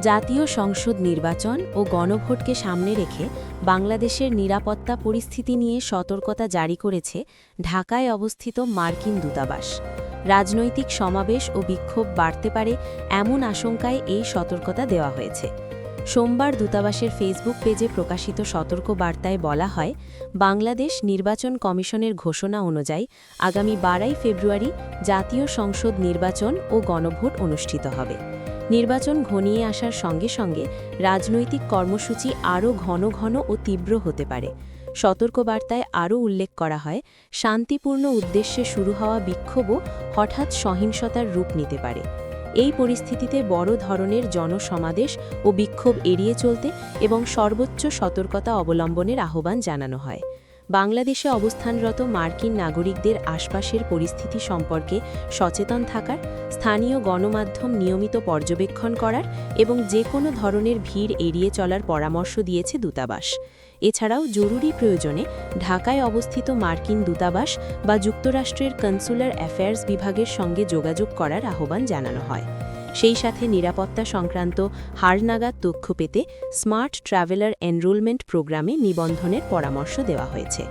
জাতীয় সংসদ নির্বাচন ও গণভোটকে সামনে রেখে বাংলাদেশের নিরাপত্তা পরিস্থিতি নিয়ে সতর্কতা জারি করেছে ঢাকায় অবস্থিত মার্কিন দূতাবাস। রাজনৈতিক সমাবেশ ও বিক্ষোভ বাড়তে পারে এমন আশঙ্কায় এই সতর্কতা দেওয়া হয়েছে। সোমবার দূতাবাসের ফেসবুক পেজে প্রকাশিত সতর্ক বার্তায় বলা হয়, বাংলাদেশ নির্বাচন কমিশনের ঘোষণা অনুযায়ী আগামী 12 ফেব্রুয়ারি জাতীয় সংসদ নির্বাচন ও গণভোট অনুষ্ঠিত হবে। নির্বাচন ঘনিয়ে আসার সঙ্গে সঙ্গে রাজনৈতিক কর্মসূচি আরও ঘন ঘন ও তীব্র হতে পারে। সতর্কবার্তায় আরও উল্লেখ করা হয়, শান্তিপূর্ণ উদ্দেশ্যে শুরু হওয়া বিক্ষোভও হঠাৎ সহিংসতার রূপ নিতে পারে। এই পরিস্থিতিতে বড় ধরনের জনসমাবেশ ও বিক্ষোভ এড়িয়ে চলতে এবং সর্বোচ্চ সতর্কতা অবলম্বনের আহ্বান জানানো হয়। বাংলাদেশে অবস্থানরত মার্কিন নাগরিকদের আশপাশের পরিস্থিতি সম্পর্কে সচেতন থাকার, স্থানীয় গণমাধ্যম নিয়মিত পর্যবেক্ষণ করার এবং যে কোনো ধরনের ভিড় এড়িয়ে চলার পরামর্শ দিয়েছে দূতাবাস। এছাড়াও জরুরি প্রয়োজনে ঢাকায় অবস্থিত মার্কিন দূতাবাস বা যুক্তরাষ্ট্রের কনসুলার অ্যাফেয়ার্স বিভাগের সঙ্গে যোগাযোগ করার আহ্বান জানানো হয়। সেই সাথে নিরাপত্তা সংক্রান্ত হাড়নাগাদ তথ্য পেতে স্মার্ট ট্রাভেলার এনরোলমেন্ট প্রোগ্রামে নিবন্ধনের পরামর্শ দেওয়া হয়েছে।